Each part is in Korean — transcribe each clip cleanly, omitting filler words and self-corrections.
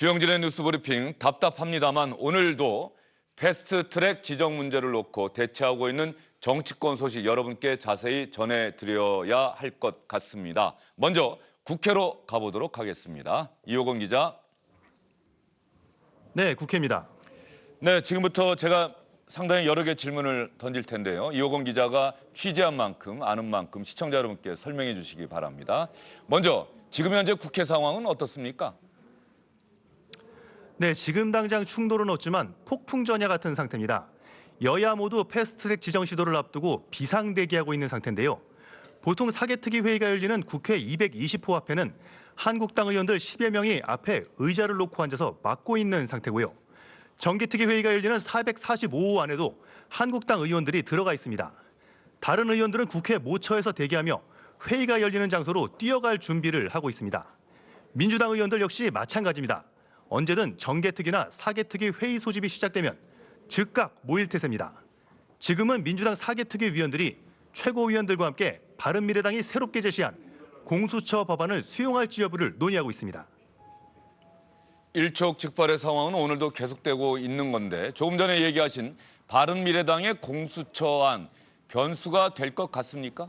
주영진의 뉴스브리핑 답답합니다만 오늘도 패스트트랙 지정 문제를 놓고 대치하고 있는 정치권 소식 여러분께 자세히 전해드려야 할 것 같습니다. 먼저 국회로 가보도록 하겠습니다. 이호건 기자. 네, 국회입니다. 네, 지금부터 제가 상당히 여러 개 질문을 던질 텐데요. 이호건 기자가 취재한 만큼 아는 만큼 시청자 여러분께 설명해 주시기 바랍니다. 먼저 지금 현재 국회 상황은 어떻습니까? 네, 지금 당장 충돌은 없지만 폭풍전야 같은 상태입니다. 여야 모두 패스트트랙 지정 시도를 앞두고 비상대기하고 있는 상태인데요. 보통 사개특위 회의가 열리는 국회 220호 앞에는 한국당 의원들 10여 명이 앞에 의자를 놓고 앉아서 막고 있는 상태고요. 정기특위 회의가 열리는 445호 안에도 한국당 의원들이 들어가 있습니다. 다른 의원들은 국회 모처에서 대기하며 회의가 열리는 장소로 뛰어갈 준비를 하고 있습니다. 민주당 의원들 역시 마찬가지입니다. 언제든 정개특위나 사개특위 회의 소집이 시작되면 즉각 모일 태세입니다. 지금은 민주당 사개특위 위원들이 최고위원들과 함께 바른미래당이 새롭게 제시한 공수처 법안을 수용할지 여부를 논의하고 있습니다. 일촉즉발의 상황은 오늘도 계속되고 있는 건데 조금 전에 얘기하신 바른미래당의 공수처안 변수가 될 것 같습니까?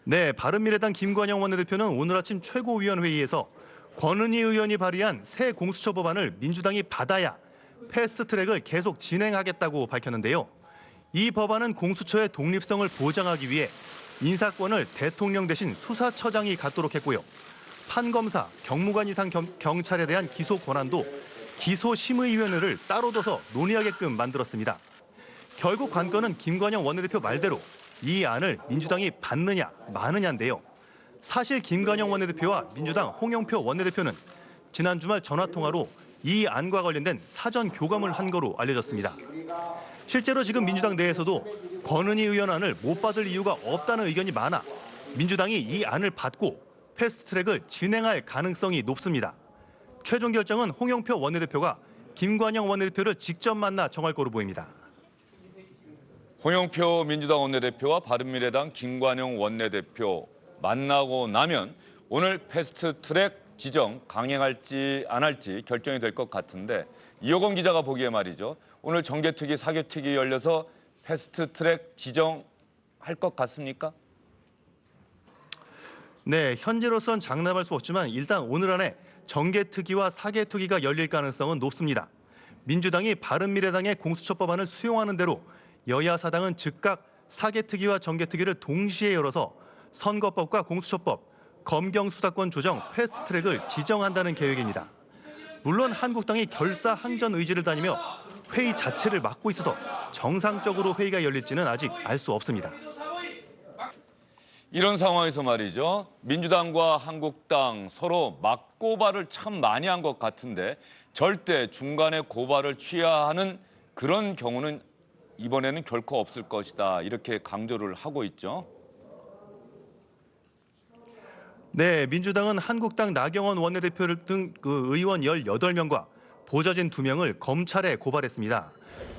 네, 바른미래당 김관영 원내대표는 오늘 아침 최고위원회의에서 권은희 의원이 발의한 새 공수처 법안을 민주당이 받아야 패스트트랙을 계속 진행하겠다고 밝혔는데요. 이 법안은 공수처의 독립성을 보장하기 위해 인사권을 대통령 대신 수사처장이 갖도록 했고요. 판검사, 경무관 이상 경찰에 대한 기소 권한도 기소심의위원회를 따로 둬서 논의하게끔 만들었습니다. 결국 관건은 김관영 원내대표 말대로 이 안을 민주당이 받느냐 마느냐인데요. 사실 김관영 원내대표와 민주당 홍영표 원내대표는 지난 주말 전화통화로 이 안과 관련된 사전 교감을 한 거로 알려졌습니다. 실제로 지금 민주당 내에서도 권은희 의원 안을 못 받을 이유가 없다는 의견이 많아 민주당이 이 안을 받고 패스트트랙을 진행할 가능성이 높습니다. 최종 결정은 홍영표 원내대표가 김관영 원내대표를 직접 만나 정할 거로 보입니다. 홍영표 민주당 원내대표와 바른미래당 김관영 원내대표 만나고 나면 오늘 패스트트랙 지정 강행할지 안 할지 결정이 될 것 같은데 이호건 기자가 보기에 말이죠. 오늘 정개특위, 사개특위 열려서 패스트트랙 지정할 것 같습니까? 네, 현재로선 장담할 수 없지만 일단 오늘 안에 정개특위와 사개특위가 열릴 가능성은 높습니다. 민주당이 바른미래당의 공수처 법안을 수용하는 대로 여야 사당은 즉각 사개특위와 정개특위를 동시에 열어서 선거법과 공수처법, 검경수사권 조정, 패스트트랙을 지정한다는 계획입니다. 물론 한국당이 결사항전 의지를 다니며 회의 자체를 막고 있어서 정상적으로 회의가 열릴지는 아직 알 수 없습니다. 이런 상황에서 말이죠. 민주당과 한국당 서로 맞고발을 참 많이 한 것 같은데 절대 중간에 고발을 취하하는 그런 경우는 이번에는 결코 없을 것이다. 이렇게 강조를 하고 있죠. 네, 민주당은 한국당 나경원 원내대표 등 의원 18명과 보좌진 2명을 검찰에 고발했습니다.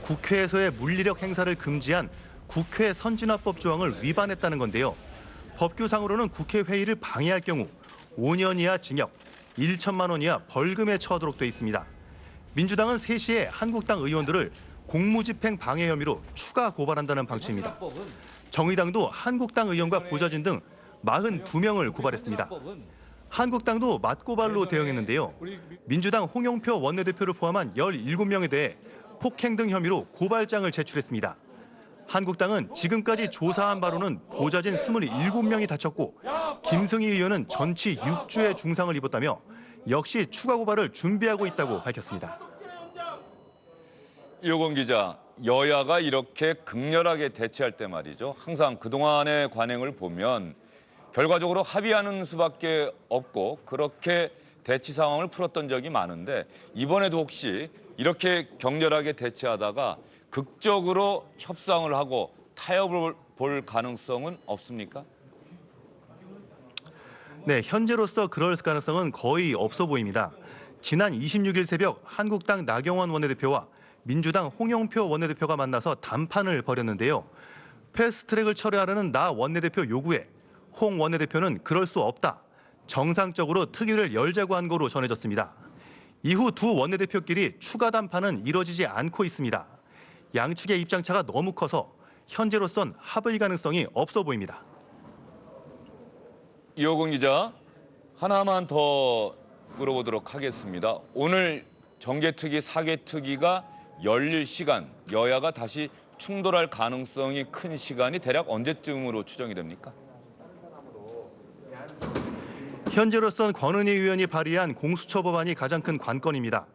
국회에서의 물리력 행사를 금지한 국회 선진화법 조항을 위반했다는 건데요. 법규상으로는 국회 회의를 방해할 경우 5년 이하 징역, 1천만 원 이하 벌금에 처하도록 돼 있습니다. 민주당은 3시에 한국당 의원들을 공무집행 방해 혐의로 추가 고발한다는 방침입니다. 정의당도 한국당 의원과 보좌진 등 42명을 고발했습니다. 한국당도 맞고발로 대응했는데요. 민주당 홍영표 원내대표를 포함한 17명에 대해 폭행 등 혐의로 고발장을 제출했습니다. 한국당은 지금까지 조사한 바로는 보좌진 27명이 다쳤고 김승희 의원은 전치 6주의 중상을 입었다며 역시 추가 고발을 준비하고 있다고 밝혔습니다. 이호건 기자, 여야가 이렇게 극렬하게 대치할 때 말이죠. 항상 그동안의 관행을 보면 결과적으로 합의하는 수밖에 없고 그렇게 대치 상황을 풀었던 적이 많은데 이번에도 혹시 이렇게 격렬하게 대치하다가 극적으로 협상을 하고 타협을 볼 가능성은 없습니까? 네, 현재로서 그럴 가능성은 거의 없어 보입니다. 지난 26일 새벽 한국당 나경원 원내대표와 민주당 홍영표 원내대표가 만나서 담판을 벌였는데요. 패스트트랙을 철회하라는 나 원내대표 요구에 홍 원내대표는 그럴 수 없다. 정상적으로 특위를 열자고 한 거로 전해졌습니다. 이후 두 원내대표끼리 추가 담판은 이뤄지지 않고 있습니다. 양측의 입장차가 너무 커서 현재로선 합의 가능성이 없어 보입니다. 이호근 기자, 하나만 더 물어보도록 하겠습니다. 오늘 정개특위, 사개특위가 열릴 시간, 여야가 다시 충돌할 가능성이 큰 시간이 대략 언제쯤으로 추정이 됩니까? 현재로선 권은희 의원이 발의한 공수처 법안이 가장 큰 관건입니다.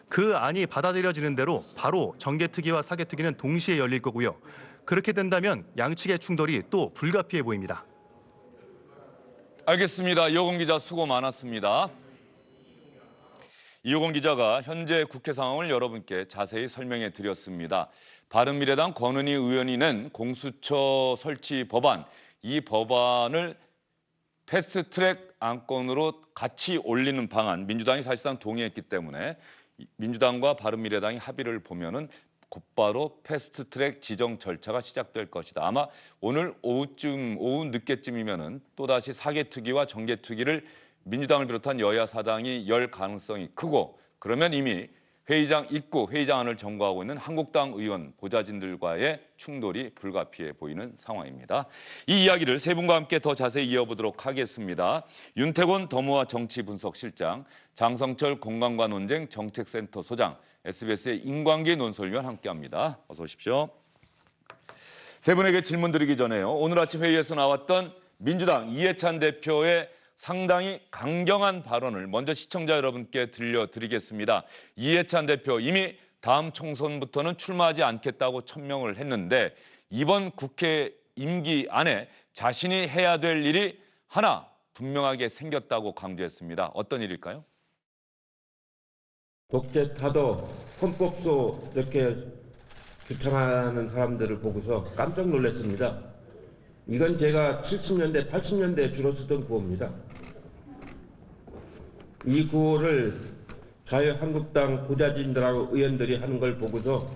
그 안이 받아들여지는 대로 바로 정개특위와 사개특위는 동시에 열릴 거고요. 그렇게 된다면 양측의 충돌이 또 불가피해 보입니다. 알겠습니다. 이호근 기자 수고 많았습니다. 이호근 기자가 현재 국회 상황을 여러분께 자세히 설명해 드렸습니다. 바른미래당 권은희 의원이 낸 공수처 설치 법안, 이 법안을 패스트트랙 안건으로 같이 올리는 방안, 민주당이 사실상 동의했기 때문에 민주당과 바른미래당이 합의를 보면은 곧바로 패스트트랙 지정 절차가 시작될 것이다. 아마 오늘 오후 늦게쯤이면은 또다시 사개특위와 정개특위를 민주당을 비롯한 여야 사당이 열 가능성이 크고, 그러면 이미 회의장 입구 회의장 안을 점거하고 있는 한국당 의원 보좌진들과의 충돌이 불가피해 보이는 상황입니다. 이 이야기를 세 분과 함께 더 자세히 이어보도록 하겠습니다. 윤태곤 더모아 정치분석실장, 장성철 공감과 논쟁 정책센터 소장, SBS의 인광기 논설위원 함께합니다. 어서 오십시오. 세 분에게 질문 드리기 전에요. 오늘 아침 회의에서 나왔던 민주당 이해찬 대표의 상당히 강경한 발언을 먼저 시청자 여러분께 들려드리겠습니다. 이해찬 대표 이미 다음 총선부터는 출마하지 않겠다고 천명을 했는데 이번 국회 임기 안에 자신이 해야 될 일이 하나 분명하게 생겼다고 강조했습니다. 어떤 일일까요? 독재 타도 헌법소 이렇게 주창하는 사람들을 보고서 깜짝 놀랐습니다. 이건 제가 70년대, 80년대에 주로 쓰던 구호입니다. 이 구호를 자유한국당 보좌진들하고 의원들이 하는 걸 보고서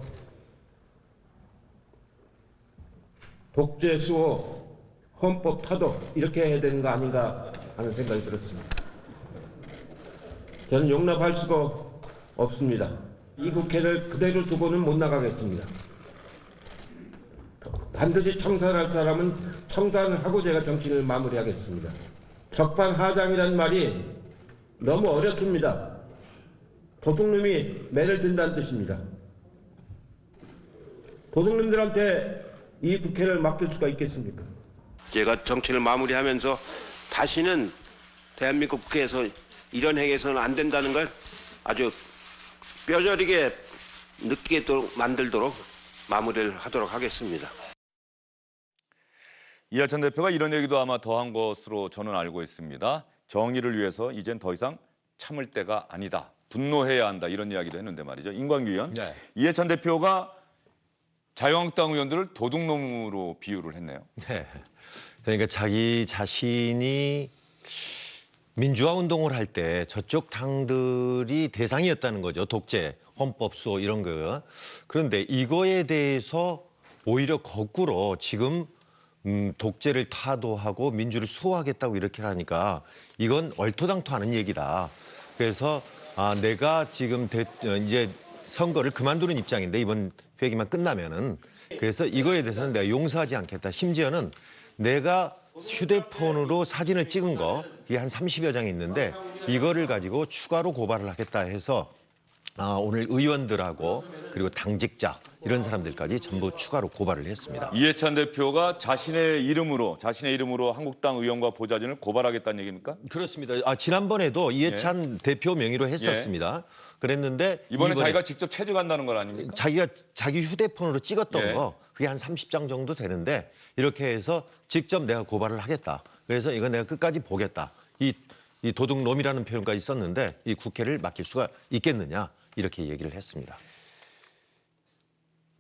독재 수호, 헌법 타도 이렇게 해야 되는 거 아닌가 하는 생각이 들었습니다. 저는 용납할 수가 없습니다. 이 국회를 그대로 두고는 못 나가겠습니다. 반드시 청산할 사람은 청산을 하고 제가 정신을 마무리하겠습니다. 적반하장이라는 말이 너무 어렵습니다. 도둑놈이 매를 든다는 뜻입니다. 도둑놈들한테 이 국회를 맡길 수가 있겠습니까? 제가 정치를 마무리하면서 다시는 대한민국 국회에서 이런 행위에서는 안 된다는 걸 아주 뼈저리게 느끼게 만들도록 마무리를 하도록 하겠습니다. 이해찬 대표가 이런 얘기도 아마 더한 것으로 저는 알고 있습니다. 정의를 위해서 이젠 더 이상 참을 때가 아니다. 분노해야 한다. 이런 이야기도 했는데 말이죠. 인광규 의원, 네. 이해찬 대표가 자유한국당 의원들을 도둑놈으로 비유를 했네요. 네. 그러니까 자기 자신이 민주화 운동을 할 때 저쪽 당들이 대상이었다는 거죠. 독재, 헌법 수호 이런 거. 그런데 이거에 대해서 오히려 거꾸로 지금 독재를 타도하고 민주를 수호하겠다고 이렇게 하니까 이건 얼토당토하는 얘기다. 그래서 내가 지금 이제 선거를 그만두는 입장인데 이번 회기만 끝나면은 그래서 이거에 대해서는 내가 용서하지 않겠다. 심지어는 내가 휴대폰으로 사진을 찍은 거 이게 한 30여 장이 있는데 이거를 가지고 추가로 고발을 하겠다 해서 오늘 의원들하고 그리고 당직자 이런 사람들까지 전부 추가로 고발을 했습니다. 이해찬 대표가 자신의 이름으로 한국당 의원과 보좌진을 고발하겠다는 얘기입니까? 그렇습니다. 지난번에도 이해찬 대표 명의로 했었습니다. 그랬는데 이번에 자기가 직접 채택한다는 건 아닙니까? 자기가 자기 휴대폰으로 찍었던 예. 거 그게 한 30장 정도 되는데 이렇게 해서 직접 내가 고발을 하겠다. 그래서 이건 내가 끝까지 보겠다. 이 도둑놈이라는 표현까지 썼는데 이 국회를 맡길 수가 있겠느냐 이렇게 얘기를 했습니다.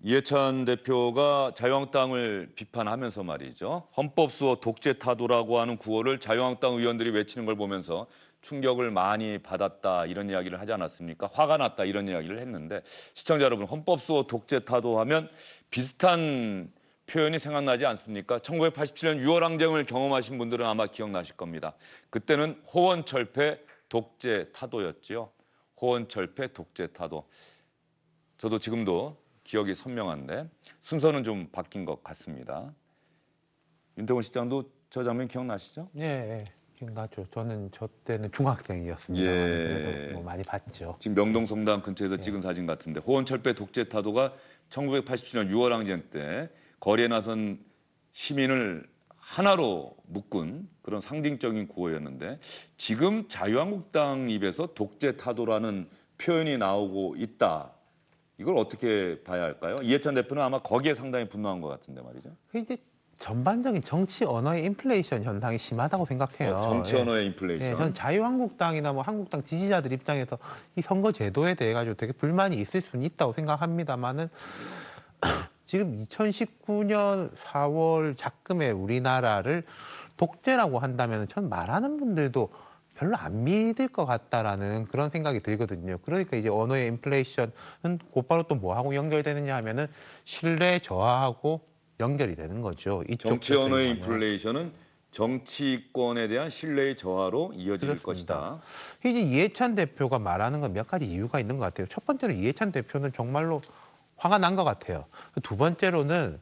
이해찬 대표가 자유한국당을 비판하면서 말이죠. 헌법 수호 독재 타도라고 하는 구호를 자유한국당 의원들이 외치는 걸 보면서 충격을 많이 받았다 이런 이야기를 하지 않았습니까? 화가 났다 이런 이야기를 했는데 시청자 여러분 헌법 수호 독재 타도 하면 비슷한 표현이 생각나지 않습니까? 1987년 6월 항쟁을 경험하신 분들은 아마 기억나실 겁니다. 그때는 호원철폐 독재 타도였지요. 호원철폐 독재 타도. 저도 지금도 기억이 선명한데 순서는 좀 바뀐 것 같습니다. 윤태곤 실장도 저 장면 기억나시죠? 예, 기억나죠. 저는 저 때는 중학생이었습니다. 예. 그래도 뭐 많이 봤죠. 지금 명동성당 근처에서 찍은 사진 같은데 호원철폐 독재 타도가 1987년 6월 항쟁 때 거리에 나선 시민을 하나로 묶은 그런 상징적인 구호였는데 지금 자유한국당 입에서 독재 타도라는 표현이 나오고 있다. 이걸 어떻게 봐야 할까요? 이해찬 대표는 아마 거기에 상당히 분노한 것 같은데 말이죠. 이제 전반적인 정치 언어의 인플레이션 현상이 심하다고 생각해요. 정치 언어의 인플레이션. 예, 저는 자유한국당이나 뭐 한국당 지지자들 입장에서 이 선거 제도에 대해 가지고 되게 불만이 있을 수는 있다고 생각합니다만은 지금 2019년 4월 작금의 우리나라를 독재라고 한다면 전 말하는 분들도 별로 안 믿을 것 같다라는 그런 생각이 들거든요. 그러니까 이제 언어의 인플레이션은 곧바로 또 뭐하고 연결되느냐 하면은 신뢰 저하하고 연결이 되는 거죠. 이쪽 정치 언어의 대표에 인플레이션은 정치권에 대한 신뢰의 저하로 이어질 그렇습니다. 것이다. 이제 이해찬 대표가 말하는 건 몇 가지 이유가 있는 것 같아요. 첫 번째는 이해찬 대표는 정말로 화가 난 것 같아요. 두 번째로는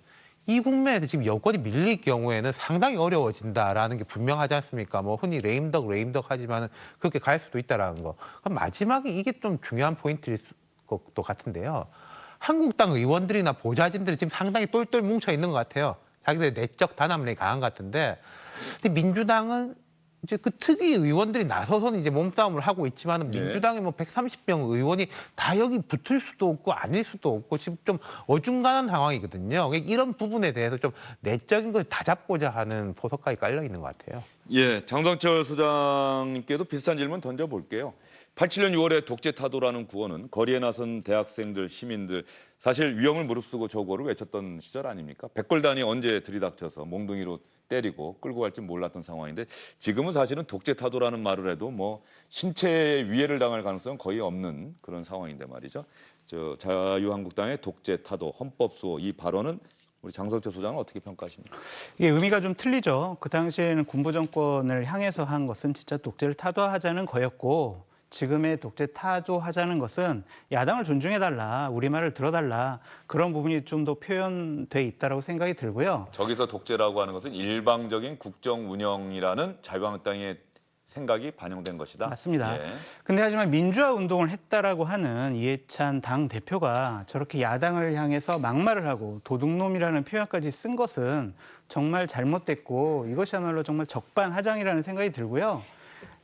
이 국면에서 지금 여권이 밀릴 경우에는 상당히 어려워진다라는 게 분명하지 않습니까? 뭐 흔히 레임덕 하지만은 그렇게 갈 수도 있다라는 거. 그럼 마지막에 이게 좀 중요한 포인트일 것도 같은데요. 한국당 의원들이나 보좌진들이 지금 상당히 똘똘 뭉쳐 있는 것 같아요. 자기들의 내적 단합력이 강한 것 같은데, 근데 민주당은 이제 그 특위 의원들이 나서서는 이제 몸싸움을 하고 있지만은 네. 민주당의 뭐 130명 의원이 다 여기 붙을 수도 없고 아닐 수도 없고 지금 좀 어중간한 상황이거든요. 그러니까 이런 부분에 대해서 좀 내적인 걸 다 잡고자 하는 포석까지 깔려 있는 것 같아요. 예, 장성철 소장님께도 비슷한 질문 던져볼게요. 87년 6월에 독재 타도라는 구호는 거리에 나선 대학생들, 시민들 사실 위험을 무릅쓰고 저 구호를 외쳤던 시절 아닙니까? 백골단이 언제 들이닥쳐서 몽둥이로 때리고 끌고 갈지 몰랐던 상황인데 지금은 사실은 독재 타도라는 말을 해도 뭐 신체에 위해를 당할 가능성은 거의 없는 그런 상황인데 말이죠. 저 자유한국당의 독재 타도, 헌법 수호 이 발언은 우리 장성철 소장은 어떻게 평가하십니까? 이게 의미가 좀 틀리죠. 그 당시에는 군부 정권을 향해서 한 것은 진짜 독재를 타도하자는 거였고 지금의 독재 타도하자는 것은 야당을 존중해달라, 우리 말을 들어달라 그런 부분이 좀 더 표현돼 있다라고 생각이 들고요. 저기서 독재라고 하는 것은 일방적인 국정 운영이라는 자유한국당의 생각이 반영된 것이다. 맞습니다. 예. 근데 하지만 민주화 운동을 했다라고 하는 이해찬 당 대표가 저렇게 야당을 향해서 막말을 하고 도둑놈이라는 표현까지 쓴 것은 정말 잘못됐고 이것이야말로 정말 적반하장이라는 생각이 들고요.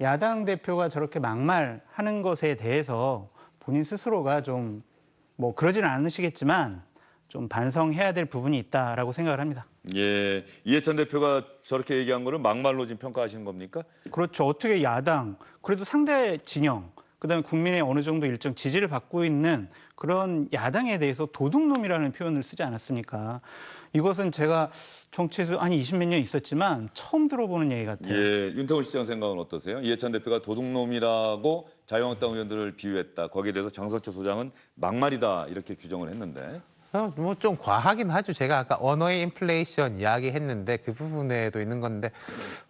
야당 대표가 저렇게 막말하는 것에 대해서 본인 스스로가 좀 뭐 그러지는 않으시겠지만 좀 반성해야 될 부분이 있다라고 생각을 합니다. 예, 이해찬 대표가 저렇게 얘기한 거를 막말로 지금 평가하시는 겁니까? 그렇죠. 어떻게 야당, 그래도 상대 진영, 그다음에 국민의 어느 정도 일정 지지를 받고 있는 그런 야당에 대해서 도둑놈이라는 표현을 쓰지 않았습니까? 이것은 제가 정치에서 한 20몇 년 있었지만 처음 들어보는 얘기 같아요. 예, 윤태곤 시장 생각은 어떠세요? 이해찬 대표가 도둑놈이라고 자유한국당 의원들을 비유했다. 거기에 대해서 장성철 소장은 막말이다 이렇게 규정을 했는데. 뭐 좀 과하긴 하죠. 제가 아까 언어의 인플레이션 이야기했는데 그 부분에도 있는 건데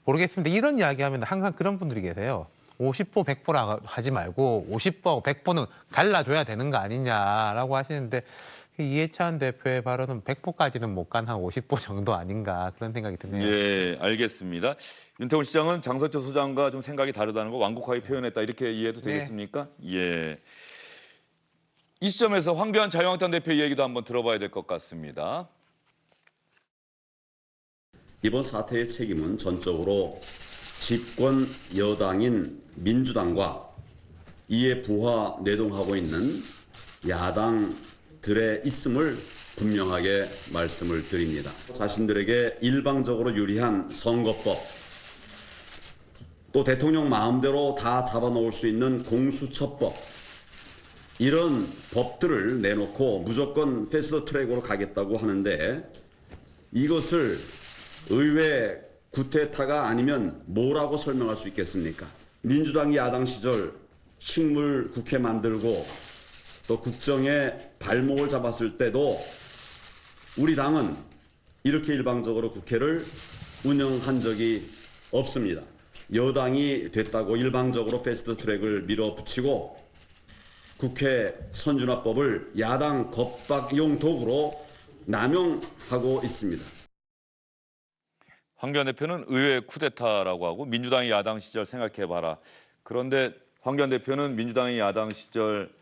모르겠습니다. 이런 이야기하면 항상 그런 분들이 계세요. 50보 100보라 하지 말고 50보하고 100보는 갈라줘야 되는 거 아니냐라고 하시는데 이해찬 대표의 발언은 100보까지는 못 간 한 50보 정도 아닌가 그런 생각이 드네요. 예, 알겠습니다. 윤태곤 시장은 장성철 소장과 좀 생각이 다르다는 거 완곡하게 표현했다 이렇게 이해해도 되겠습니까? 예. 이 시점에서 황교안 자유한국당 대표 이야기도 한번 들어봐야 될 것 같습니다. 이번 사태의 책임은 전적으로 집권 여당인 민주당과 이에 부하 내동하고 있는 야당들의 있음을 분명하게 말씀을 드립니다. 자신들에게 일방적으로 유리한 선거법, 또 대통령 마음대로 다 잡아놓을 수 있는 공수처법, 이런 법들을 내놓고 무조건 패스트트랙으로 가겠다고 하는데 이것을 의회 구테타가 아니면 뭐라고 설명할 수 있겠습니까? 민주당이 야당 시절 식물 국회 만들고 또 국정에 발목을 잡았을 때도 우리 당은 이렇게 일방적으로 국회를 운영한 적이 없습니다. 여당이 됐다고 일방적으로 패스트트랙을 밀어붙이고 국회 선진화법을 야당 겁박용 도구로 남용하고 있습니다. 황교안 대표는 의회 쿠데타라고 하고 민주당이 야당 시절 생각해봐라. 그런데 황교안 대표는 민주당이 야당 시절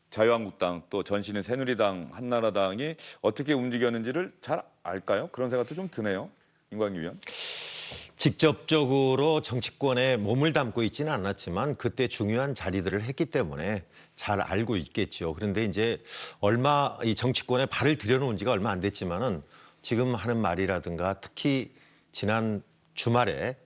자유한국당 또 전신인 새누리당, 한나라당이 어떻게 움직였는지를 잘 알까요? 그런 생각도 좀 드네요. 임광규 위원. 직접적으로 정치권에 몸을 담고 있지는 않았지만 그때 중요한 자리들을 했기 때문에 잘 알고 있겠죠. 그런데 이제 얼마 이 정치권에 발을 들여놓은 지가 얼마 안 됐지만은 지금 하는 말이라든가 특히 지난 주말에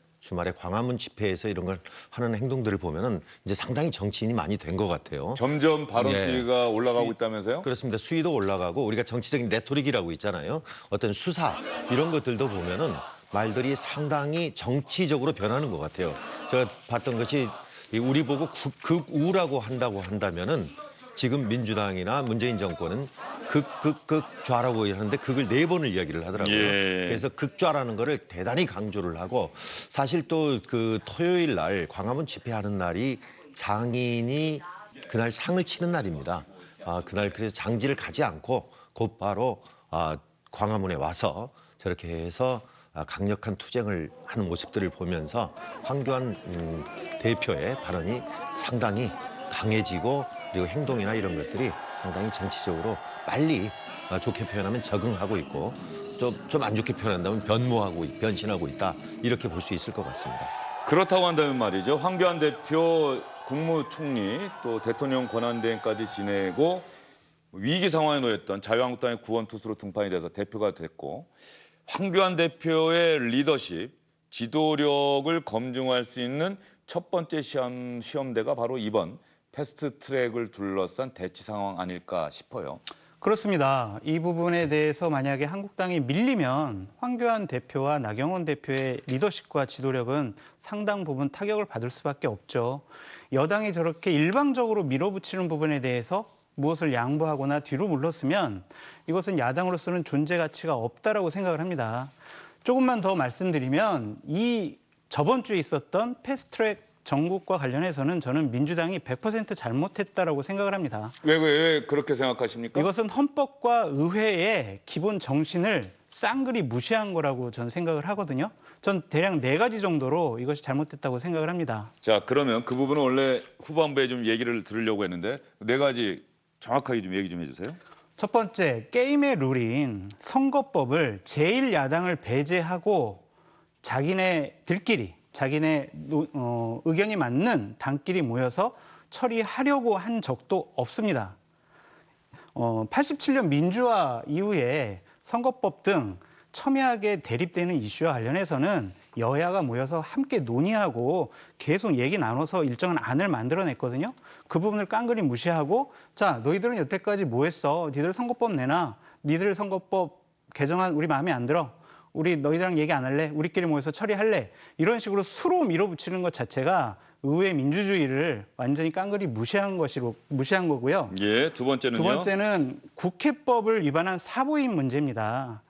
광화문 집회에서 이런 걸 하는 행동들을 보면은 이제 상당히 정치인이 많이 된 것 같아요. 점점 발언 예. 수위가 올라가고 있다면서요? 그렇습니다. 수위도 올라가고 우리가 정치적인 레토릭이라고 있잖아요. 어떤 수사 이런 것들도 보면은 말들이 상당히 정치적으로 변하는 것 같아요. 제가 봤던 것이 우리 보고 극우라고 한다면은 지금 민주당이나 문재인 정권은 극좌라고 하는데 극을 4번을 이야기를 하더라고요. 예. 그래서 극좌라는 거를 대단히 강조를 하고 사실 또 그 토요일 날 광화문 집회하는 날이 장인이 그날 상을 치는 날입니다. 그날 그래서 장지를 가지 않고 곧바로 광화문에 와서 저렇게 해서 강력한 투쟁을 하는 모습들을 보면서 황교안 대표의 발언이 상당히 강해지고 그리고 행동이나 이런 것들이 상당히 정치적으로 빨리 좋게 표현하면 적응하고 있고 좀 안 좋게 표현한다면 변신하고 있다 이렇게 볼 수 있을 것 같습니다. 그렇다고 한다면 말이죠. 황교안 대표 국무총리 또 대통령 권한대행까지 지내고 위기 상황에 놓였던 자유한국당의 구원투수로 등판이 돼서 대표가 됐고 황교안 대표의 리더십, 지도력을 검증할 수 있는 첫 번째 시험대가 바로 이번 패스트트랙을 둘러싼 대치 상황 아닐까 싶어요. 그렇습니다. 이 부분에 대해서 만약에 한국당이 밀리면 황교안 대표와 나경원 대표의 리더십과 지도력은 상당 부분 타격을 받을 수밖에 없죠. 여당이 저렇게 일방적으로 밀어붙이는 부분에 대해서 무엇을 양보하거나 뒤로 물렀으면 이것은 야당으로서는 존재 가치가 없다라고 생각을 합니다. 조금만 더 말씀드리면 이 저번 주에 있었던 패스트트랙 정국과 관련해서는 저는 민주당이 100% 잘못했다라고 생각을 합니다. 왜 그렇게 생각하십니까? 이것은 헌법과 의회의 기본 정신을 쌍그리 무시한 거라고 저는 생각을 하거든요. 전 대략 4가지 정도로 이것이 잘못됐다고 생각을 합니다. 자, 그러면 그 부분은 원래 후반부에 좀 얘기를 들으려고 했는데 4가지 정확하게 좀 얘기 좀 해주세요. 첫 번째, 게임의 룰인 선거법을 제1야당을 배제하고 자기네들끼리 자기네 의견이 맞는 당끼리 모여서 처리하려고 한 적도 없습니다. 87년 민주화 이후에 선거법 등 첨예하게 대립되는 이슈와 관련해서는 여야가 모여서 함께 논의하고 계속 얘기 나눠서 일정한 안을 만들어냈거든요. 그 부분을 깡그리 무시하고 자, 너희들은 여태까지 뭐 했어? 니들 선거법 내놔. 니들 선거법 개정안 우리 마음에 안 들어. 우리 너희들랑 얘기 안 할래? 우리끼리 모여서 처리할래? 이런 식으로 수로 밀어붙이는 것 자체가 의회 민주주의를 완전히 깡그리 무시한 거고요. 예, 두 번째는요. 두 번째는 국회법을 위반한 사보임 문제입니다.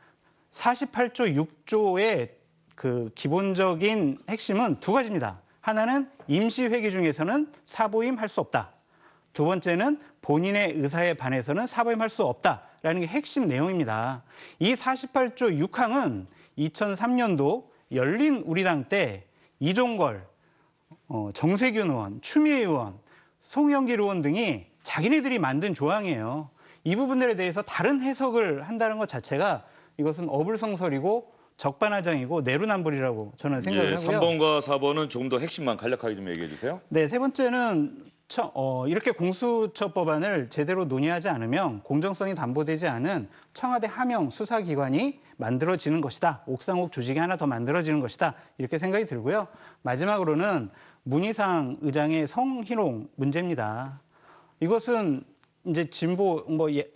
48조 6조의 그 기본적인 핵심은 2가지입니다. 하나는 임시회기 중에서는 사보임 할 수 없다. 두 번째는 본인의 의사에 반해서는 사보임할 수 없다라는 게 핵심 내용입니다. 이 48조 6항은 2003년도 열린 우리당 때 이종걸, 정세균 의원, 추미애 의원, 송영길 의원 등이 자기네들이 만든 조항이에요. 이 부분들에 대해서 다른 해석을 한다는 것 자체가 이것은 어불성설이고 적반하장이고 내로남불이라고 저는 생각을 하고요. 3번과 4번은 조금 더 핵심만 간략하게 좀 얘기해 주세요. 네, 세 번째는 이렇게 공수처 법안을 제대로 논의하지 않으면 공정성이 담보되지 않은 청와대 하명 수사기관이 만들어지는 것이다. 옥상옥 조직이 하나 더 만들어지는 것이다. 이렇게 생각이 들고요. 마지막으로는 문희상 의장의 성희롱 문제입니다. 이것은 이제 진보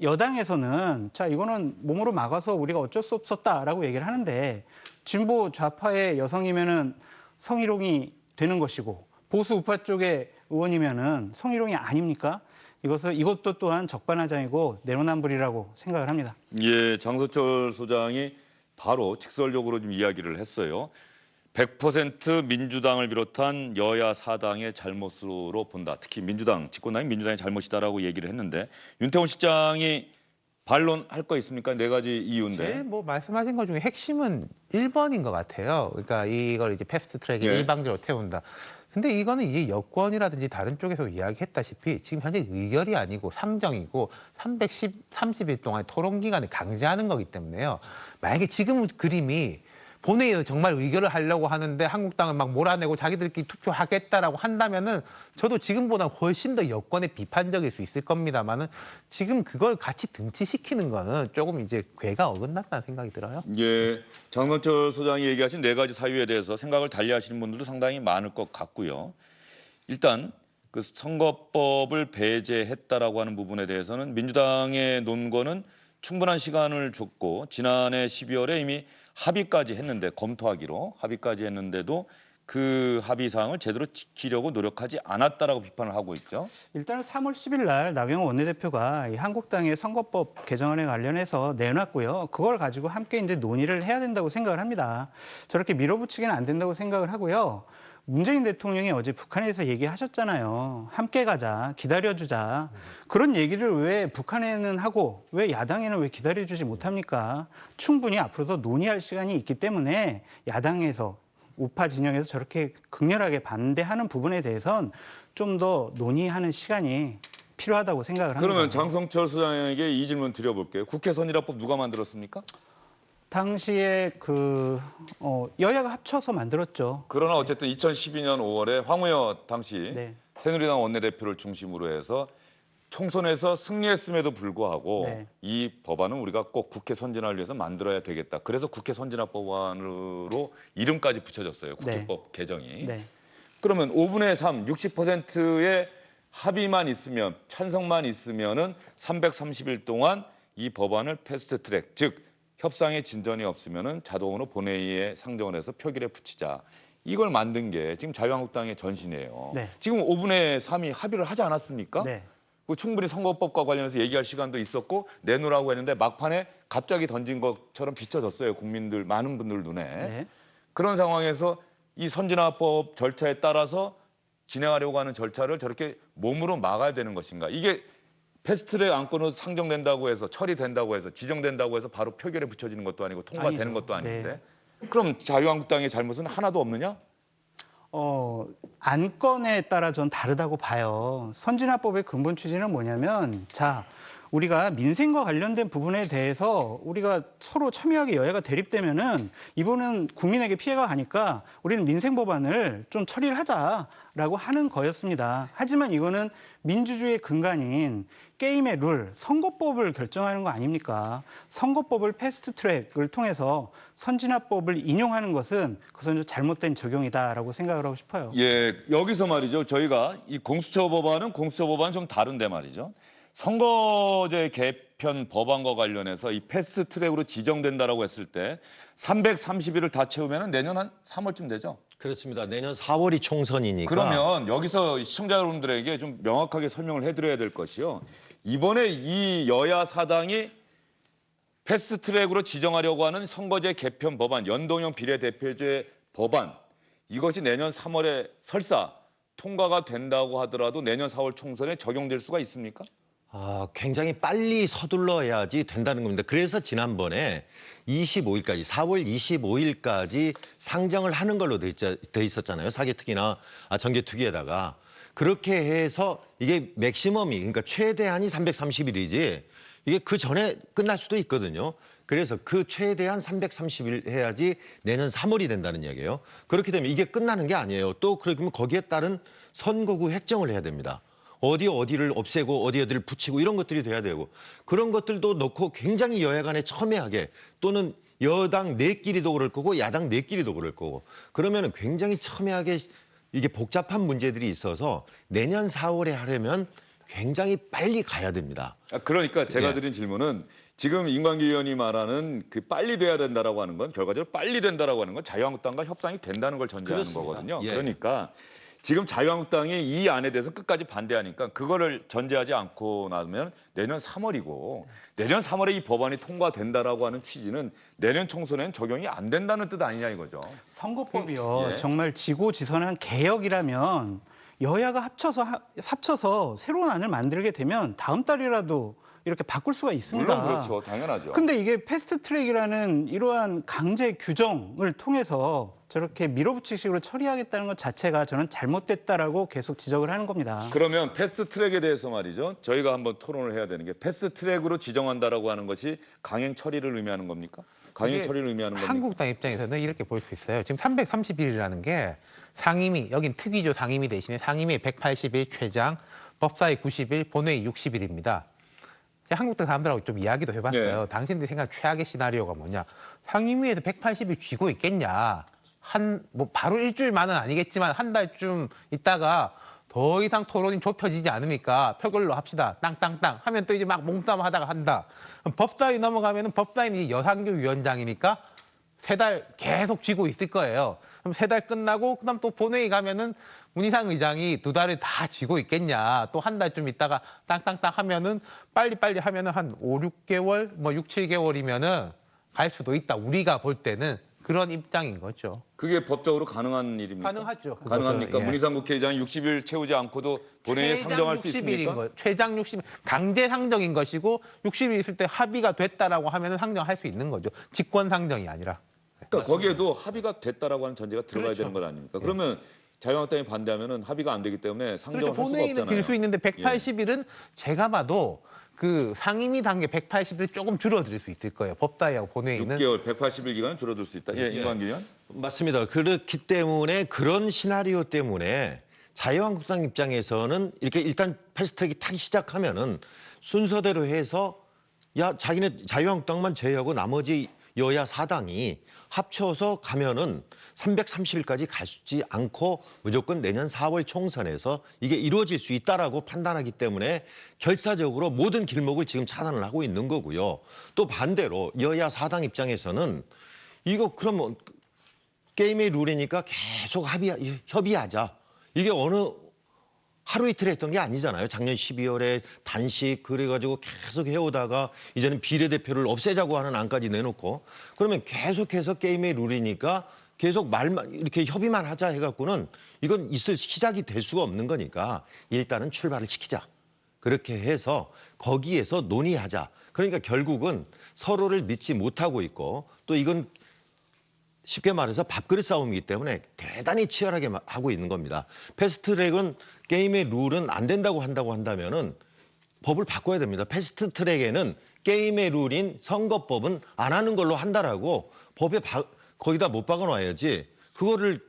여당에서는 자 이거는 몸으로 막아서 우리가 어쩔 수 없었다라고 얘기를 하는데 진보 좌파의 여성이면은 성희롱이 되는 것이고 보수 우파 쪽의 의원이면은 성희롱이 아닙니까? 이것도 또한 적반하장이고 내로남불이라고 생각을 합니다. 예, 장소철 소장이 바로 직설적으로 좀 이야기를 했어요. 100% 민주당을 비롯한 여야 사당의 잘못으로 본다. 특히 민주당, 집권당이 민주당의 잘못이다라고 얘기를 했는데 윤태원 실장이 반론할 거 있습니까? 네 가지 이유인데. 제일 뭐 말씀하신 것 중에 핵심은 1번인 것 같아요. 그러니까 이걸 이제 패스트 트랙에 예. 일방적으로 태운다. 근데 이거는 이게 여권이라든지 다른 쪽에서 이야기했다시피 지금 현재 의결이 아니고 상정이고 30일 동안 토론 기간을 강제하는 거기 때문에요. 만약에 지금 그림이 본회의에서 정말 의결을 하려고 하는데 한국당은 막 몰아내고 자기들끼리 투표하겠다라고 한다면은 저도 지금보다 훨씬 더 여권에 비판적일 수 있을 겁니다만은 지금 그걸 같이 등치시키는 거는 조금 이제 궤가 어긋났다는 생각이 들어요. 예, 장성철 소장이 얘기하신 네 가지 사유에 대해서 생각을 달리하시는 분들도 상당히 많을 것 같고요. 일단 그 선거법을 배제했다라고 하는 부분에 대해서는 민주당의 논거는 충분한 시간을 줬고 지난해 12월에 이미 합의까지 했는데 검토하기로 합의까지 했는데도 그 합의 사항을 제대로 지키려고 노력하지 않았다라고 비판을 하고 있죠. 일단은 3월 10일 날 나경원 원내대표가 이 한국당의 선거법 개정안에 관련해서 내놨고요. 그걸 가지고 함께 이제 논의를 해야 된다고 생각을 합니다. 저렇게 밀어붙이기는 안 된다고 생각을 하고요. 문재인 대통령이 어제 북한에서 얘기하셨잖아요. 함께 가자, 기다려주자. 그런 얘기를 왜 북한에는 하고 왜 야당에는 왜 기다려주지 못합니까? 충분히 앞으로도 논의할 시간이 있기 때문에 야당에서 우파 진영에서 저렇게 극렬하게 반대하는 부분에 대해선 좀 더 논의하는 시간이 필요하다고 생각을 합니다. 그러면 장성철 소장에게 이 질문 드려볼게요. 국회 선진화법 누가 만들었습니까? 당시에 여야가 합쳐서 만들었죠. 그러나 어쨌든 2012년 5월에 황우여 당시 네. 새누리당 원내대표를 중심으로 해서 총선에서 승리했음에도 불구하고 네. 이 법안은 우리가 꼭 국회 선진화를 위해서 만들어야 되겠다. 그래서 국회 선진화법안으로 이름까지 붙여졌어요. 국회법 개정이. 네. 그러면 5분의 3, 60%의 합의만 있으면 찬성만 있으면은 330일 동안 이 법안을 패스트트랙, 즉 협상의 진전이 없으면은 자동으로 본회의에 상정을 해서 표결에 붙이자. 이걸 만든 게 지금 자유한국당의 전신이에요. 네. 지금 5분의 3이 합의를 하지 않았습니까? 네. 그 충분히 선거법과 관련해서 얘기할 시간도 있었고 내놓으라고 했는데 막판에 갑자기 던진 것처럼 비춰졌어요. 국민들 많은 분들 눈에. 네. 그런 상황에서 이 선진화법 절차에 따라서 진행하려고 하는 절차를 저렇게 몸으로 막아야 되는 것인가? 이게 패스트트랙 안건으로 상정된다고 해서 처리된다고 해서 지정된다고 해서 바로 표결에 붙여지는 것도 아니고 통과되는 아니죠. 것도 아닌데 네. 그럼 자유한국당의 잘못은 하나도 없느냐? 안건에 따라 전 다르다고 봐요. 선진화법의 근본 취지는 뭐냐면 우리가 민생과 관련된 부분에 대해서 우리가 서로 첨예하게 여야가 대립되면은 이번은 국민에게 피해가 가니까 우리는 민생 법안을 좀 처리를 하자라고 하는 거였습니다. 하지만 이거는 민주주의의 근간인 게임의 룰, 선거법을 결정하는 거 아닙니까? 선거법을 패스트트랙을 통해서 선진화법을 인용하는 것은 그것은 잘못된 적용이다라고 생각을 하고 싶어요. 예, 여기서 말이죠. 저희가 이 공수처 법안은 좀 다른데 말이죠. 선거제 개편 법안과 관련해서 이 패스트트랙으로 지정된다라고 했을 때 330일을 다 채우면 내년 한 3월쯤 되죠. 그렇습니다. 내년 4월이 총선이니까. 그러면 여기서 시청자 여러분들에게 좀 명확하게 설명을 해드려야 될 것이요. 이번에 이 여야 사당이 패스트트랙으로 지정하려고 하는 선거제 개편 법안, 연동형 비례대표제 법안, 이것이 내년 3월에 설사 통과가 된다고 하더라도 내년 4월 총선에 적용될 수가 있습니까? 굉장히 빨리 서둘러야지 된다는 겁니다. 그래서 지난번에 25일까지, 4월 25일까지 상정을 하는 걸로 돼 있었잖아요. 사개특위나 정개특위에다가. 그렇게 해서 이게 맥시멈이, 그러니까 최대한이 330일이지 이게 그 전에 끝날 수도 있거든요. 그래서 그 최대한 330일 해야지 내년 3월이 된다는 이야기예요. 그렇게 되면 이게 끝나는 게 아니에요. 또 그러면 거기에 따른 선거구 획정을 해야 됩니다. 어디를 없애고 어디를 붙이고 이런 것들이 돼야 되고 그런 것들도 넣고 굉장히 여야 간에 첨예하게 또는 여당 내끼리도 그럴 거고 야당 내끼리도 그럴 거고 그러면 굉장히 첨예하게 이게 복잡한 문제들이 있어서 내년 4월에 하려면 굉장히 빨리 가야 됩니다. 그러니까 제가 드린 질문은 지금 임관기 의원이 말하는 그 빨리 돼야 된다라고 하는 건 결과적으로 빨리 된다라고 하는 건 자유한국당과 협상이 된다는 걸 전제하는 그렇습니다. 거거든요. 예. 그러니까 지금 자유한국당이 이 안에 대해서 끝까지 반대하니까 그거를 전제하지 않고 나면 내년 3월이고 내년 3월에 이 법안이 통과된다라고 하는 취지는 내년 총선에는 적용이 안 된다는 뜻 아니냐 이거죠. 선거법이요. 예. 정말 지고지선한 개혁이라면 여야가 합쳐서 새로운 안을 만들게 되면 다음 달이라도 이렇게 바꿀 수가 있습니다. 물론 그렇죠. 당연하죠. 근데 이게 패스트트랙이라는 이러한 강제 규정을 통해서 저렇게 밀어붙이식으로 처리하겠다는 것 자체가 저는 잘못됐다라고 계속 지적을 하는 겁니다. 그러면 패스트트랙에 대해서 말이죠. 저희가 한번 토론을 해야 되는 게 패스트트랙으로 지정한다라고 하는 것이 강행 처리를 의미하는 겁니까? 강행 이게 처리를 의미하는 겁니까? 한국당 입장에서는 이렇게 볼 수 있어요. 지금 330일이라는 게 상임위, 여긴 특위죠 상임위 대신에 상임위 180일, 최장, 법사위 90일, 본회의 60일입니다. 한국당 사람들하고 좀 이야기도 해봤어요. 네. 당신들이 생각하는 최악의 시나리오가 뭐냐. 상임위에서 180일 쥐고 있겠냐. 뭐 바로 일주일만은 아니겠지만 한 달쯤 있다가 더 이상 토론이 좁혀지지 않으니까 표결로 합시다. 땅땅땅 하면 또 이제 막 몸싸움 하다가 한다. 법사위 넘어가면은 법사위는 여상규 위원장이니까 3달 계속 쥐고 있을 거예요. 그럼 3달 끝나고 그다음 또 본회의 가면은 문희상 의장이 2달을 다 쥐고 있겠냐. 또 한 달쯤 있다가 땅땅땅 하면은 빨리빨리 하면은 한 5, 6개월, 뭐 6, 7개월이면은 갈 수도 있다. 우리가 볼 때는 그런 입장인 거죠. 그게 법적으로 가능한 일입니까? 가능하죠. 가능합니까? 그것은, 예. 문희상 국회의장이 60일 채우지 않고도 본회의에 상정할 수 있습니까? 최장 60일 강제 상정인 것이고 60일 있을 때 합의가 됐다라고 하면은 상정할 수 있는 거죠. 직권 상정이 아니라. 그러니까 거기에도 합의가 됐다라고 하는 전제가 들어가야 그렇죠. 되는 것 아닙니까? 그러면 자유한국당이 반대하면은 합의가 안 되기 때문에 상정을 그렇죠. 할 수가 본회의는 없잖아요. 길 수 있는데 180일은 제가 봐도 그 상임위 단계 180일 조금 줄어들 수 있을 거예요. 법사위하고 본회의는 6개월, 180일 기간은 줄어들 수 있다. 예, 임관기 의원. 맞습니다. 그렇기 때문에 그런 시나리오 때문에 자유한국당 입장에서는 이렇게 일단 패스트트랙이 타기 시작하면은 순서대로 해서 야 자기네 자유한국당만 제외하고 나머지 여야 사당이 합쳐서 가면은 330일까지 가지 않고 무조건 내년 4월 총선에서 이게 이루어질 수 있다라고 판단하기 때문에 결사적으로 모든 길목을 지금 차단을 하고 있는 거고요. 또 반대로 여야 사당 입장에서는 이거 그러면 게임의 룰이니까 계속 협의하자. 이게 어느 하루 이틀 했던 게 아니잖아요. 작년 12월에 단식 그래가지고 계속 해오다가 이제는 비례대표를 없애자고 하는 안까지 내놓고 그러면 계속해서 게임의 룰이니까 계속 말만 이렇게 협의만 하자 해갖고는 이건 있을 시작이 될 수가 없는 거니까 일단은 출발을 시키자. 그렇게 해서 거기에서 논의하자. 그러니까 결국은 서로를 믿지 못하고 있고 또 이건 쉽게 말해서 밥그릇 싸움이기 때문에 대단히 치열하게 하고 있는 겁니다. 패스트트랙은 게임의 룰은 안 된다고 한다면은 법을 바꿔야 됩니다. 패스트트랙에는 게임의 룰인 선거법은 안 하는 걸로 한다라고 법에 거기다 못 박아놔야지. 그거를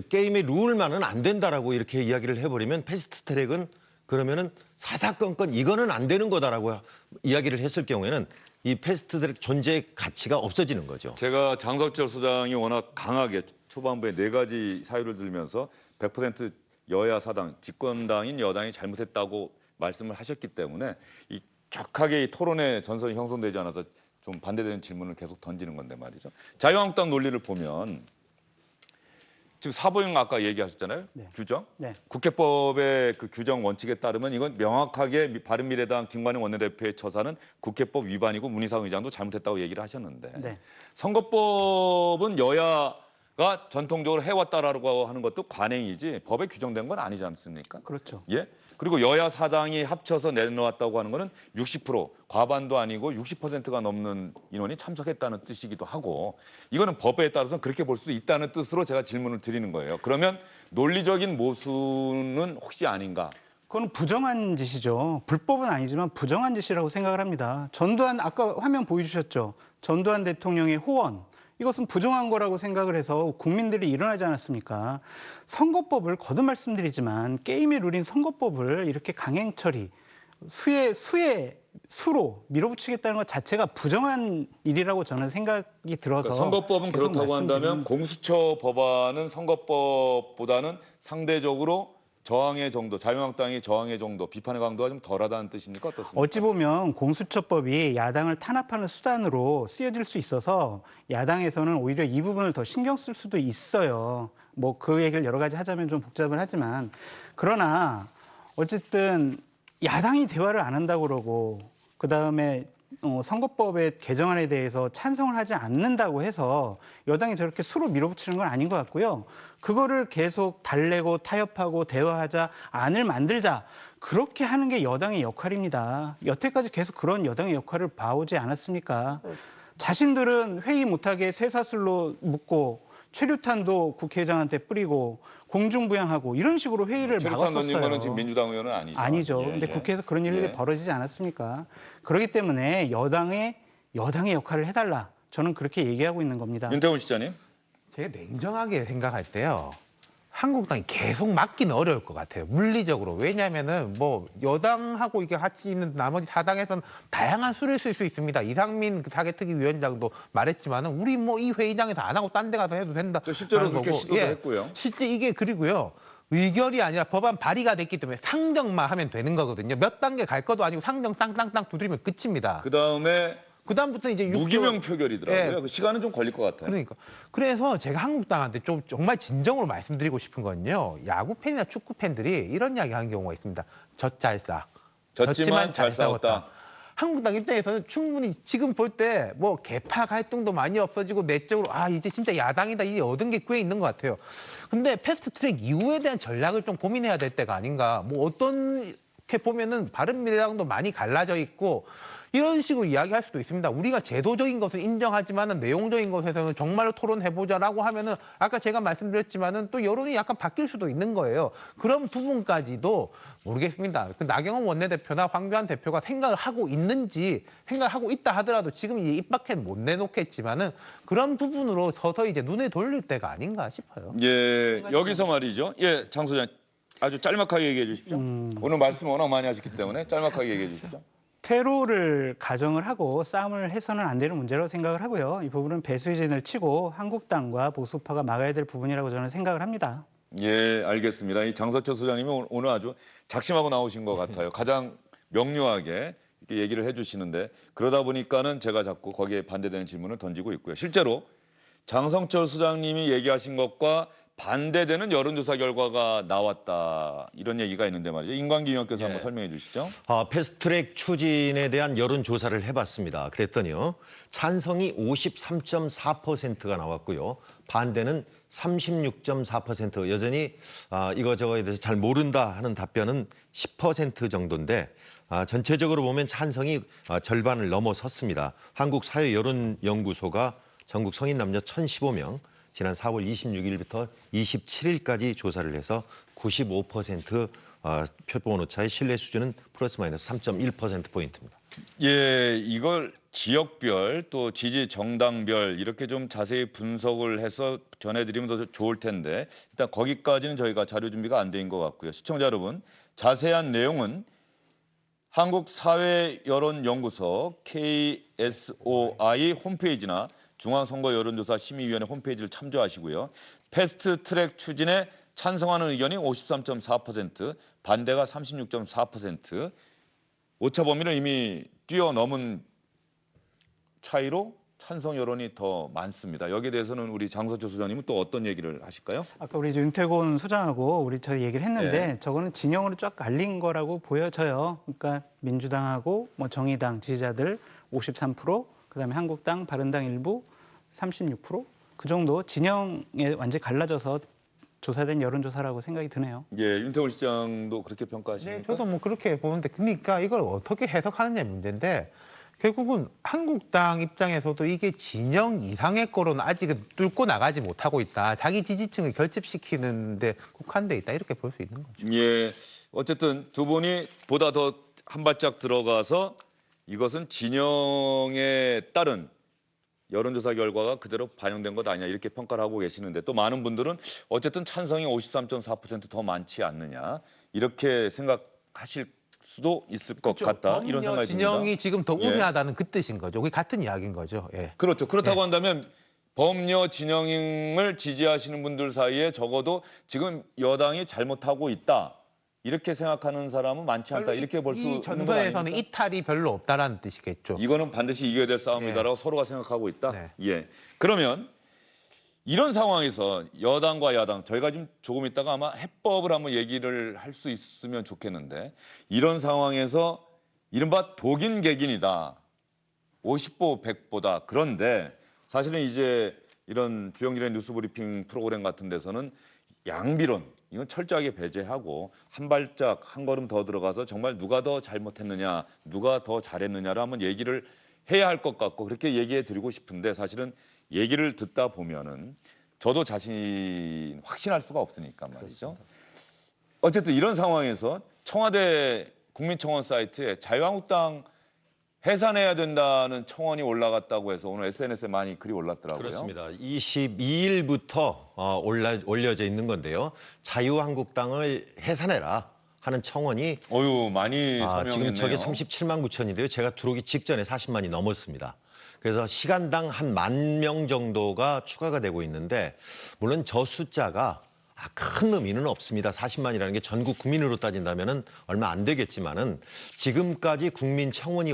게임의 룰만은 안 된다라고 이렇게 이야기를 해버리면 패스트트랙은 그러면은 사사건건 이거는 안 되는 거다라고 이야기를 했을 경우에는 이 패스트트랙 존재의 가치가 없어지는 거죠. 제가 장석철 소장이 워낙 강하게 초반부에 4가지 사유를 들면서 100% 여야 사당, 집권당인 여당이 잘못했다고 말씀을 하셨기 때문에 이 격하게 이 토론의 전선이 형성되지 않아서 좀 반대되는 질문을 계속 던지는 건데 말이죠. 자유한국당 논리를 보면 지금 사보용 아까 얘기하셨잖아요. 네. 규정. 네. 국회법의 그 규정 원칙에 따르면 이건 명확하게 바른미래당 김관영 원내대표의 처사는 국회법 위반이고 문희상 의장도 잘못했다고 얘기를 하셨는데 네. 선거법은 여야가 전통적으로 해왔다라고 하는 것도 관행이지 법에 규정된 건 아니지 않습니까? 그렇죠. 예. 그리고 여야 사당이 합쳐서 내놓았다고 하는 거는 60% 과반도 아니고 60%가 넘는 인원이 참석했다는 뜻이기도 하고 이거는 법에 따라서 그렇게 볼 수 있다는 뜻으로 제가 질문을 드리는 거예요. 그러면 논리적인 모순은 혹시 아닌가? 그건 부정한 짓이죠. 불법은 아니지만 부정한 짓이라고 생각을 합니다. 전두환 아까 화면 보여주셨죠. 전두환 대통령의 호언. 이것은 부정한 거라고 생각을 해서 국민들이 일어나지 않았습니까? 선거법을 거듭 말씀드리지만 게임의 룰인 선거법을 이렇게 강행 처리, 수로 밀어붙이겠다는 것 자체가 부정한 일이라고 저는 생각이 들어서 그러니까 선거법은 계속 그렇다고 한다면 공수처 법안은 선거법보다는 상대적으로 저항의 정도, 자유한국당이 저항의 정도, 비판의 강도가 좀 덜하다는 뜻입니까? 어떻습니까? 어찌 보면 공수처법이 야당을 탄압하는 수단으로 쓰여질 수 있어서 야당에서는 오히려 이 부분을 더 신경 쓸 수도 있어요. 뭐 그 얘기를 여러 가지 하자면 좀 복잡을 하지만 그러나 어쨌든 야당이 대화를 안 한다고 그러고 그다음에 선거법의 개정안에 대해서 찬성을 하지 않는다고 해서 여당이 저렇게 수로 밀어붙이는 건 아닌 것 같고요. 그거를 계속 달래고 타협하고 대화하자, 안을 만들자. 그렇게 하는 게 여당의 역할입니다. 여태까지 계속 그런 여당의 역할을 봐오지 않았습니까? 자신들은 회의 못하게 쇠사슬로 묶고 최루탄도 국회의장한테 뿌리고 공중부양하고 이런 식으로 회의를 최루탄 막았었어요. 던진 거는 지금 민주당 의원은 아니죠. 아니죠. 예, 근데 예. 국회에서 그런 일이 예. 벌어지지 않았습니까? 그렇기 때문에 여당의 역할을 해달라. 저는 그렇게 얘기하고 있는 겁니다. 윤태훈 시장님. 제가 냉정하게 생각할 때요. 한국당이 계속 막기는 어려울 것 같아요. 물리적으로. 왜냐하면은 뭐 여당하고 이게 같이 있는 나머지 사당에서는 다양한 수를 쓸 수 있습니다. 이상민 사개특위위원장도 말했지만은 우리 뭐 이 회의장에서 안 하고 딴 데 가서 해도 된다. 또 실제로 라는 그렇게 거고. 시도도 했고요. 실제 이게 그리고요. 의결이 아니라 법안 발의가 됐기 때문에 상정만 하면 되는 거거든요. 몇 단계 갈 것도 아니고 상정 땅땅땅 두드리면 끝입니다. 그다음에 그다음부터 이제 무기명 표결이더라고요. 예. 그 시간은 좀 걸릴 것 같아요. 그러니까 그래서 제가 한국당한테 좀 정말 진정으로 말씀드리고 싶은 건요. 야구 팬이나 축구 팬들이 이런 이야기 하는 경우가 있습니다. 젖 잘 싸. 졌지만 잘 싸웠다. 한국당 입장에서는 충분히 지금 볼 때 뭐 개파 갈등도 많이 없어지고 내적으로 이제 진짜 야당이다 이 얻은 게 꽤 있는 것 같아요. 근데 패스트트랙 이후에 대한 전략을 좀 고민해야 될 때가 아닌가. 뭐 어떤 이렇게 보면은 바른미래당도 많이 갈라져 있고 이런 식으로 이야기할 수도 있습니다. 우리가 제도적인 것을 인정하지만은 내용적인 것에서는 정말로 토론해보자라고 하면은 아까 제가 말씀드렸지만은 또 여론이 약간 바뀔 수도 있는 거예요. 그런 부분까지도 모르겠습니다. 그 나경원 원내대표나 황교안 대표가 생각을 하고 있는지 생각을 하고 있다 하더라도 지금 이 입 밖에 못 내놓겠지만은 그런 부분으로 서서히 이제 눈에 돌릴 때가 아닌가 싶어요. 예, 여기서 말이죠. 예, 장 소장 아주 짤막하게 얘기해 주십시오. 오늘 말씀 워낙 많이 하셨기 때문에 짤막하게 얘기해 주십시오. 퇴로를 가정을 하고 싸움을 해서는 안 되는 문제라고 생각을 하고요. 이 부분은 배수진을 치고 한국당과 보수파가 막아야 될 부분이라고 저는 생각을 합니다. 예, 알겠습니다. 이 장서철 소장님이 오늘 아주 작심하고 나오신 것 같아요. 가장 명료하게 이렇게 얘기를 해주시는데 그러다 보니까는 제가 자꾸 거기에 반대되는 질문을 던지고 있고요. 실제로 장성철 소장님이 얘기하신 것과 반대되는 여론조사 결과가 나왔다 이런 얘기가 있는데 말이죠. 임광기 의원께서 한번 설명해 주시죠. 패스트트랙 추진에 대한 여론조사를 해봤습니다. 그랬더니요. 찬성이 53.4%가 나왔고요. 반대는 36.4%. 여전히 이거저거에 대해서 잘 모른다 하는 답변은 10% 정도인데 전체적으로 보면 찬성이 절반을 넘어섰습니다. 한국사회여론연구소가 전국 성인 남녀 1,015명 지난 4월 26일부터 27일까지 조사를 해서 95% 표본 오차의 신뢰 수준은 플러스 마이너스 3.1%포인트입니다. 예, 이걸 지역별 또 지지 정당별 이렇게 좀 자세히 분석을 해서 전해드리면 더 좋을 텐데 일단 거기까지는 저희가 자료 준비가 안 된 것 같고요. 시청자 여러분, 자세한 내용은 한국사회여론연구소 KSOI 홈페이지나 중앙선거여론조사 심의위원회 홈페이지를 참조하시고요. 패스트트랙 추진에 찬성하는 의견이 53.4%, 반대가 36.4%, 오차 범위를 이미 뛰어넘은 차이로 찬성 여론이 더 많습니다. 여기에 대해서는 우리 장서철 소장님은 또 어떤 얘기를 하실까요? 아까 우리 윤태곤 소장하고 저희 얘기를 했는데 네. 저거는 진영으로 쫙 갈린 거라고 보여져요. 그러니까 민주당하고 뭐 정의당 지지자들 53%, 그다음에 한국당, 바른당 일부 36%, 그 정도 진영에 완전히 갈라져서 조사된 여론조사라고 생각이 드네요. 예, 윤태훈 시장도 그렇게 평가하십니까? 네, 저도 뭐 그렇게 보는데 그러니까 이걸 어떻게 해석하느냐 문제인데 결국은 한국당 입장에서도 이게 진영 이상의 거로는 아직은 뚫고 나가지 못하고 있다. 자기 지지층을 결집시키는 데 국한돼 있다. 이렇게 볼 수 있는 거죠. 예, 어쨌든 두 분이 보다 더 한 발짝 들어가서 이것은 진영에 따른 여론조사 결과가 그대로 반영된 것 아니냐 이렇게 평가를 하고 계시는데 또 많은 분들은 어쨌든 찬성이 53.4% 더 많지 않느냐 이렇게 생각하실 수도 있을 것 같다 이런 생각이 듭니다. 진영이 지금 더 예. 우세하다는 그 뜻인 거죠. 그게 같은 이야기인 거죠. 예. 그렇죠. 그렇다고 한다면 범여 진영을 지지하시는 분들 사이에 적어도 지금 여당이 잘못하고 있다. 이렇게 생각하는 사람은 많지 않다. 이렇게 볼 수 있는 이 거 전선에서는 아닙니까? 이탈이 별로 없다라는 뜻이겠죠. 이거는 반드시 이겨야 될 싸움이다라고 서로가 생각하고 있다. 네. 예. 그러면 이런 상황에서 여당과 야당 저희가 좀 조금 있다가 아마 해법을 한번 얘기를 할 수 있으면 좋겠는데 이런 상황에서 이른바 독인 객인이다. 50보 100보다. 그런데 사실은 이제 이런 주영진의 뉴스브리핑 프로그램 같은 데서는 양비론 이건 철저하게 배제하고 한 발짝 한 걸음 더 들어가서 정말 누가 더 잘못했느냐 누가 더 잘했느냐를 한번 얘기를 해야 할 것 같고 그렇게 얘기해 드리고 싶은데 사실은 얘기를 듣다 보면은 저도 자신 확신할 수가 없으니까 말이죠. 어쨌든 이런 상황에서 청와대 국민청원 사이트에 자유한국당 해산해야 된다는 청원이 올라갔다고 해서 오늘 SNS에 많이 글이 올랐더라고요. 그렇습니다. 22일부터 올려져 있는 건데요. 자유한국당을 해산해라 하는 청원이 어유 많이 서명했네요. 지금 저게 37만 9천인데요. 제가 들어오기 직전에 40만이 넘었습니다. 그래서 시간당 한 10,000명 정도가 추가가 되고 있는데 물론 저 숫자가 큰 의미는 없습니다. 40만이라는 게 전국 국민으로 따진다면은 얼마 안 되겠지만은 지금까지 국민 청원이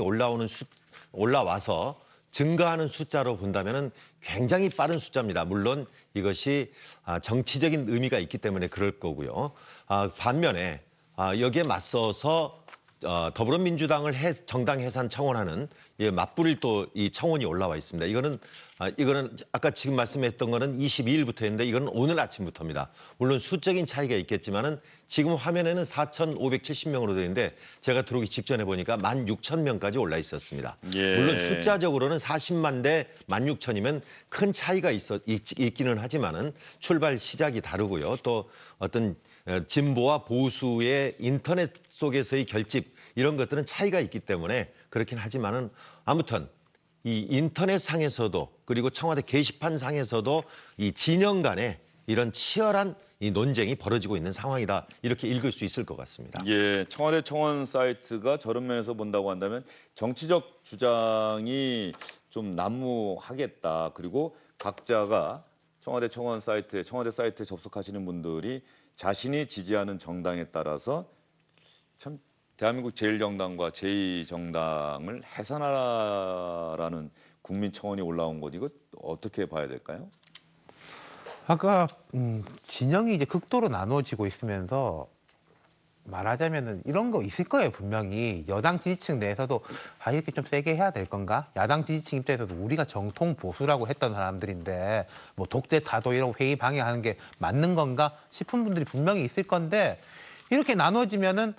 올라와서 증가하는 숫자로 본다면은 굉장히 빠른 숫자입니다. 물론 이것이 정치적인 의미가 있기 때문에 그럴 거고요. 반면에 여기에 맞서서 더불어민주당을 정당 해산 청원하는 맞불일 또 이 청원이 올라와 있습니다. 이거는 아까 지금 말씀했던 거는 22일부터였는데 이거는 오늘 아침부터입니다. 물론 수적인 차이가 있겠지만은 지금 화면에는 4,570명으로 되어 있는데 제가 들어오기 직전에 보니까 16,000명까지 올라 있었습니다. 예. 물론 숫자적으로는 40만 대 16,000이면 큰 차이가 있기는 하지만은 출발 시작이 다르고요. 또 어떤 진보와 보수의 인터넷 속에서의 결집 이런 것들은 차이가 있기 때문에 그렇긴 하지만은 아무튼 이 인터넷 상에서도 그리고 청와대 게시판 상에서도 이 진영 간에 이런 치열한 이 논쟁이 벌어지고 있는 상황이다 이렇게 읽을 수 있을 것 같습니다. 예, 청와대 청원 사이트가 저런 면에서 본다고 한다면 정치적 주장이 좀 난무하겠다. 그리고 각자가 청와대 청원 사이트에 접속하시는 분들이 자신이 지지하는 정당에 따라서 참 대한민국 제1정당과 제2정당을 해산하라라는 국민 청원이 올라온 것 이거 어떻게 봐야 될까요? 아까 진영이 이제 극도로 나누어지고 있으면서 말하자면은 이런 거 있을 거예요. 분명히 여당 지지층 내에서도 이렇게 좀 세게 해야 될 건가? 야당 지지층 입장에서도 우리가 정통 보수라고 했던 사람들인데 뭐 독재 타도 이런 회의 방해하는 게 맞는 건가 싶은 분들이 분명히 있을 건데 이렇게 나눠지면은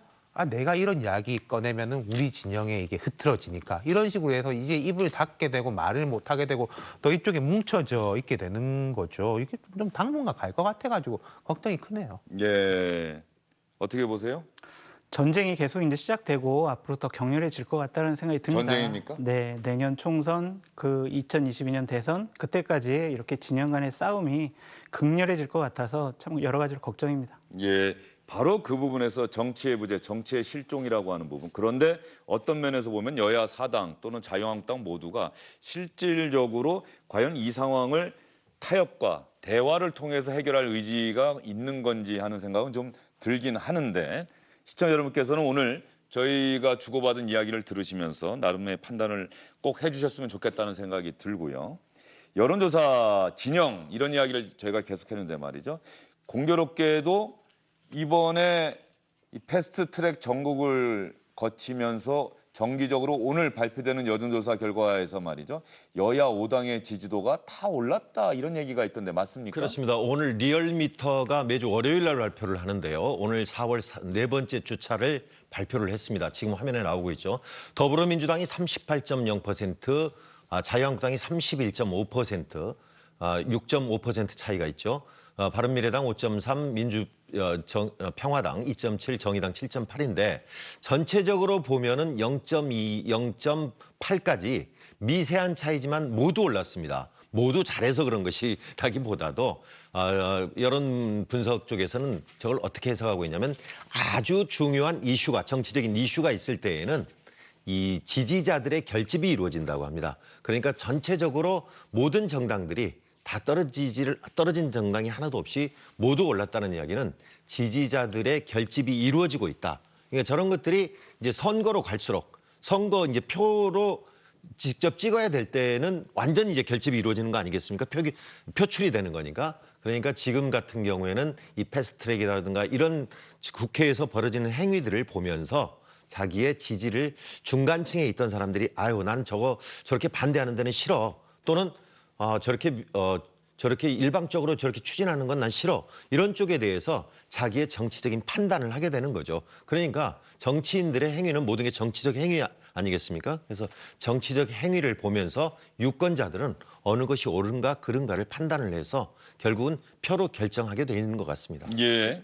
내가 이런 이야기 꺼내면은 우리 진영에 이게 흐트러지니까 이런 식으로 해서 이제 입을 닫게 되고 말을 못 하게 되고 더 이쪽에 뭉쳐져 있게 되는 거죠. 이게 좀 당분간 갈 것 같아가지고 걱정이 크네요. 예, 어떻게 보세요? 전쟁이 계속 이제 시작되고 앞으로 더 격렬해질 것 같다는 생각이 듭니다. 전쟁입니까? 네, 내년 총선, 그 2022년 대선 그때까지 이렇게 진영 간의 싸움이 극렬해질 것 같아서 참 여러 가지로 걱정입니다. 예, 바로 그 부분에서 정치의 부재, 정치의 실종이라고 하는 부분. 그런데 어떤 면에서 보면 여야 사당 또는 자유한국당 모두가 실질적으로 과연 이 상황을 타협과 대화를 통해서 해결할 의지가 있는 건지 하는 생각은 좀 들긴 하는데 시청자 여러분께서는 오늘 저희가 주고받은 이야기를 들으시면서 나름의 판단을 꼭 해주셨으면 좋겠다는 생각이 들고요. 여론조사 진영 이런 이야기를 저희가 계속했는데 말이죠. 공교롭게도 이번에 이 패스트트랙 전국을 거치면서 정기적으로 오늘 발표되는 여론조사 결과에서 말이죠. 여야 5당의 지지도가 다 올랐다 이런 얘기가 있던데 맞습니까? 그렇습니다. 오늘 리얼미터가 매주 월요일 날 발표를 하는데요. 오늘 4월 네 번째 주차를 발표를 했습니다. 지금 화면에 나오고 있죠. 더불어민주당이 38.0%, 자유한국당이 31.5%, 6.5% 차이가 있죠. 바른미래당 5.3, 평화당 2.7, 정의당 7.8인데 전체적으로 보면은 0.2, 0.8까지 미세한 차이지만 모두 올랐습니다. 모두 잘해서 그런 것이라기보다도 여론 분석 쪽에서는 저걸 어떻게 해석하고 있냐면 아주 중요한 이슈가 정치적인 이슈가 있을 때에는 이 지지자들의 결집이 이루어진다고 합니다. 그러니까 전체적으로 모든 정당들이 다 떨어진 정당이 하나도 없이 모두 올랐다는 이야기는 지지자들의 결집이 이루어지고 있다. 그러니까 저런 것들이 이제 선거로 갈수록 선거 이제 표로 직접 찍어야 될 때는 완전히 이제 결집이 이루어지는 거 아니겠습니까? 표출이 되는 거니까. 그러니까 지금 같은 경우에는 이 패스트트랙이라든가 이런 국회에서 벌어지는 행위들을 보면서 자기의 지지를 중간층에 있던 사람들이 아유 난 저렇게 반대하는 데는 싫어 또는 저렇게 일방적으로 저렇게 추진하는 건 난 싫어 이런 쪽에 대해서 자기의 정치적인 판단을 하게 되는 거죠. 그러니까 정치인들의 행위는 모든 게 정치적 행위 아니겠습니까? 그래서 정치적 행위를 보면서 유권자들은 어느 것이 옳은가 그른가를 판단을 해서 결국은 표로 결정하게 돼 있는 것 같습니다. 예.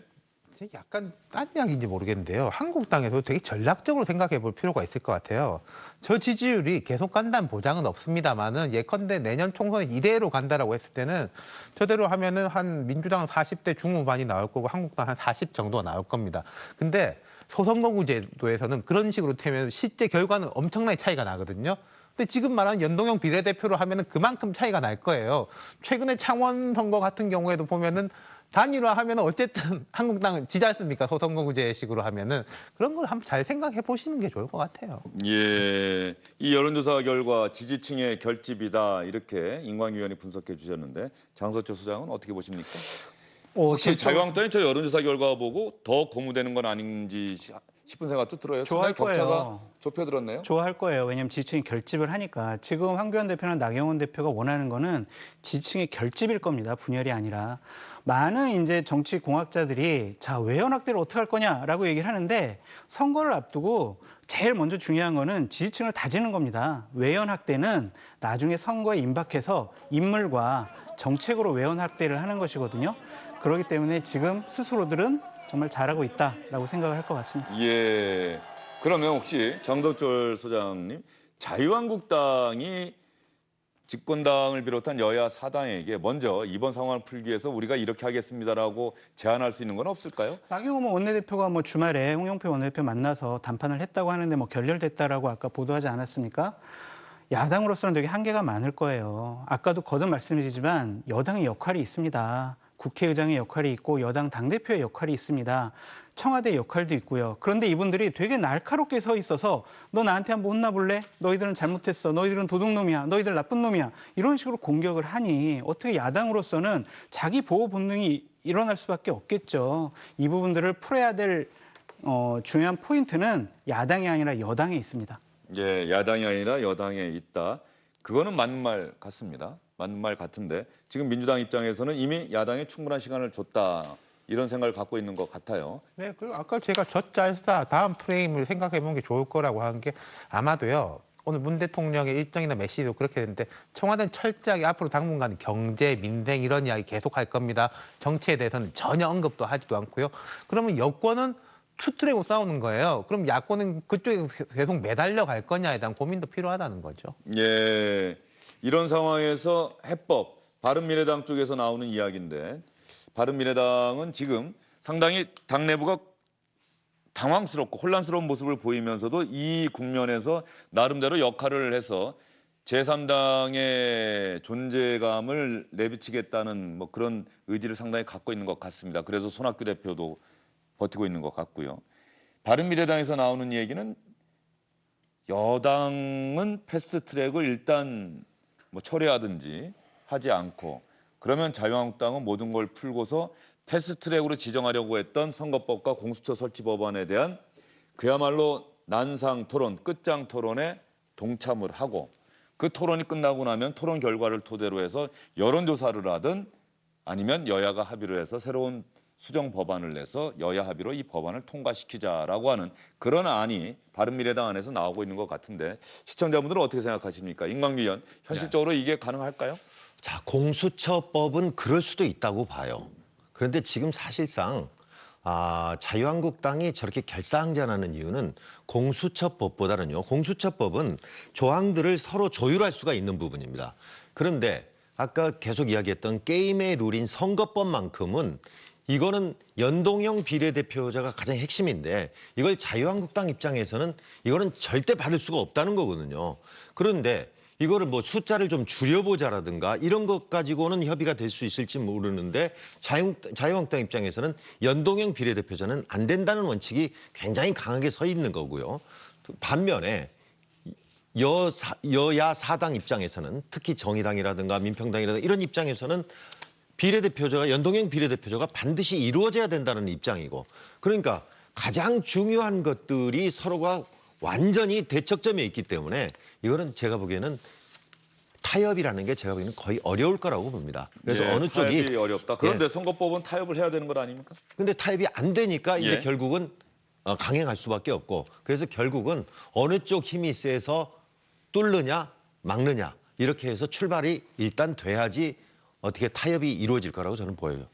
약간 딴 이야기인지 모르겠는데요. 한국당에서 되게 전략적으로 생각해 볼 필요가 있을 것 같아요. 저 지지율이 계속 간다는 보장은 없습니다만은 예컨대 내년 총선에 이대로 간다라고 했을 때는 저대로 하면은 한 민주당 40대 중후반이 나올 거고 한국당 한 40 정도가 나올 겁니다. 근데 소선거구 제도에서는 그런 식으로 되면 실제 결과는 엄청나게 차이가 나거든요. 근데 지금 말하는 연동형 비례대표로 하면은 그만큼 차이가 날 거예요. 최근에 창원 선거 같은 경우에도 보면은 단일화하면 어쨌든 한국당은 지지 않습니까? 소선거구제식으로 하면은 그런 걸 한번 잘 생각해 보시는 게 좋을 것 같아요. 예. 이 여론조사 결과 지지층의 결집이다 이렇게 인광위원이 분석해 주셨는데 장서철 소장은 어떻게 보십니까? 혹시 자유한국당이 저 여론조사 결과 보고 더 고무되는 건 아닌지 싶은 생각도 들어요. 좋아할 격차가 거예요. 좁혀들었네요. 좋아할 거예요. 왜냐하면 지지층이 결집을 하니까. 지금 황교안 대표나 나경원 대표가 원하는 거는 지지층의 결집일 겁니다. 분열이 아니라. 많은 이제 정치 공학자들이 자, 외연 확대를 어떻게 할 거냐라고 얘기를 하는데 선거를 앞두고 제일 먼저 중요한 거는 지지층을 다지는 겁니다. 외연 확대는 나중에 선거에 임박해서 인물과 정책으로 외연 확대를 하는 것이거든요. 그렇기 때문에 지금 스스로들은 정말 잘하고 있다라고 생각을 할 것 같습니다. 예. 그러면 혹시 장덕철 소장님, 자유한국당이 집권당을 비롯한 여야 사당에게 먼저 이번 상황을 풀기 위해서 우리가 이렇게 하겠습니다라고 제안할 수 있는 건 없을까요? 나경원 원내대표가 뭐 주말에 홍영표 원내대표 만나서 담판을 했다고 하는데 뭐 결렬됐다라고 아까 보도하지 않았습니까? 야당으로서는 되게 한계가 많을 거예요. 아까도 거듭 말씀드리지만 여당의 역할이 있습니다. 국회의장의 역할이 있고 여당 당대표의 역할이 있습니다. 청와대 역할도 있고요. 그런데 이분들이 되게 날카롭게 서 있어서 너 나한테 한번 혼나볼래? 너희들은 잘못했어. 너희들은 도둑놈이야. 너희들 나쁜 놈이야. 이런 식으로 공격을 하니 어떻게 야당으로서는 자기 보호 본능이 일어날 수밖에 없겠죠. 이 부분들을 풀어야 될 중요한 포인트는 야당이 아니라 여당에 있습니다. 예, 야당이 아니라 여당에 있다. 그거는 맞는 말 같습니다. 맞는 말 같은데 지금 민주당 입장에서는 이미 야당에 충분한 시간을 줬다. 이런 생각을 갖고 있는 것 같아요. 네, 그리고 아까 제가 젖잘싸 다음 프레임을 생각해 보는 게 좋을 거라고 하는 게 아마도요. 오늘 문 대통령의 일정이나 메시지도 그렇게 됐는데 청와대는 철저하게 앞으로 당분간 경제, 민생 이런 이야기 계속할 겁니다. 정치에 대해서는 전혀 언급도 하지도 않고요. 그러면 여권은 투트랙으로 싸우는 거예요. 그럼 야권은 그쪽에 계속 매달려 갈 거냐에 대한 고민도 필요하다는 거죠. 예, 이런 상황에서 해법, 바른미래당 쪽에서 나오는 이야기인데 바른미래당은 지금 상당히 당내부가 당황스럽고 혼란스러운 모습을 보이면서도 이 국면에서 나름대로 역할을 해서 제3당의 존재감을 내비치겠다는 뭐 그런 의지를 상당히 갖고 있는 것 같습니다. 그래서 손학규 대표도 버티고 있는 것 같고요. 바른미래당에서 나오는 얘기는 여당은 패스트트랙을 일단 뭐 철회하든지 하지 않고 그러면 자유한국당은 모든 걸 풀고서 패스트트랙으로 지정하려고 했던 선거법과 공수처 설치 법안에 대한 그야말로 난상 토론, 끝장 토론에 동참을 하고 그 토론이 끝나고 나면 토론 결과를 토대로 해서 여론조사를 하든 아니면 여야가 합의를 해서 새로운 수정 법안을 내서 여야 합의로 이 법안을 통과시키자라고 하는 그런 안이 바른미래당 안에서 나오고 있는 것 같은데 시청자분들은 어떻게 생각하십니까? 임광규 의원, 현실적으로 이게 가능할까요? 자, 공수처법은 그럴 수도 있다고 봐요. 그런데 지금 사실상 자유한국당이 저렇게 결사항전하는 이유는 공수처법보다는요. 공수처법은 조항들을 서로 조율할 수가 있는 부분입니다. 그런데 아까 계속 이야기했던 게임의 룰인 선거법만큼은 이거는 연동형 비례대표자가 가장 핵심인데 이걸 자유한국당 입장에서는 이거는 절대 받을 수가 없다는 거거든요. 그런데 이거를 뭐 숫자를 좀 줄여보자라든가 이런 것 가지고는 협의가 될 수 있을지 모르는데 자유한국당 입장에서는 연동형 비례대표자는 안 된다는 원칙이 굉장히 강하게 서 있는 거고요. 반면에 여야 사당 입장에서는 특히 정의당이라든가 민평당이라든가 이런 입장에서는 비례대표제가 연동형 비례대표제가 반드시 이루어져야 된다는 입장이고 그러니까 가장 중요한 것들이 서로가 완전히 대척점에 있기 때문에 이거는 제가 보기에는 타협이라는 게 제가 보기에는 거의 어려울 거라고 봅니다. 그래서 예, 어느 쪽이 타협이 어렵다. 그런데 선거법은 타협을 해야 되는 것 아닙니까? 근데 타협이 안 되니까 이제 예. 결국은 강행할 수밖에 없고 그래서 결국은 어느 쪽 힘이 세서 뚫느냐 막느냐 이렇게 해서 출발이 일단 돼야지 어떻게 타협이 이루어질 거라고 저는 보여요.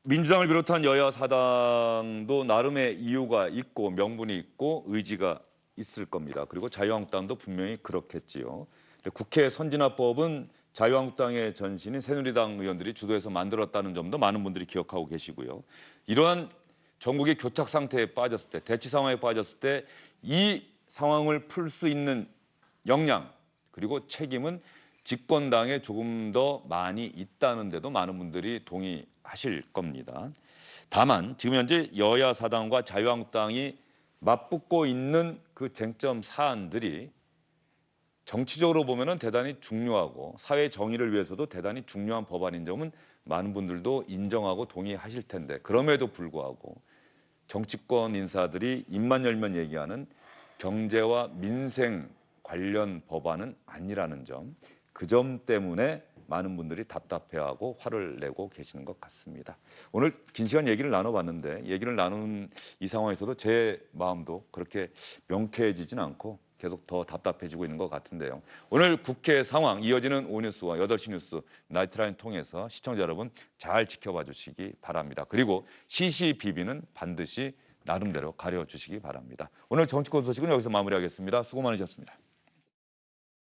민주당을 비롯한 여야 사당도 나름의 이유가 있고 명분이 있고 의지가 있을 겁니다. 그리고 자유한국당도 분명히 그렇겠지요. 근데 국회 선진화법은 자유한국당의 전신인 새누리당 의원들이 주도해서 만들었다는 점도 많은 분들이 기억하고 계시고요. 이러한 전국이 교착 상태에 빠졌을 때, 대치 상황에 빠졌을 때 이 상황을 풀 수 있는 역량 그리고 책임은 집권당에 조금 더 많이 있다는 데도 많은 분들이 동의하실 겁니다. 다만 지금 현재 여야 사당과 자유한국당이 맞붙고 있는 그 쟁점 사안들이 정치적으로 보면은 대단히 중요하고 사회 정의를 위해서도 대단히 중요한 법안인 점은 많은 분들도 인정하고 동의하실 텐데 그럼에도 불구하고 정치권 인사들이 입만 열면 얘기하는 경제와 민생 관련 법안은 아니라는 점, 그 점 때문에 많은 분들이 답답해하고 화를 내고 계시는 것 같습니다. 오늘 긴 시간 얘기를 나눠봤는데 얘기를 나눈 이 상황에서도 제 마음도 그렇게 명쾌해지진 않고 계속 더 답답해지고 있는 것 같은데요. 오늘 국회 상황 이어지는 오뉴스와 8시 뉴스 나이트라인 통해서 시청자 여러분 잘 지켜봐 주시기 바랍니다. 그리고 시시비비는 반드시 나름대로 가려주시기 바랍니다. 오늘 정치권 소식은 여기서 마무리하겠습니다. 수고 많으셨습니다.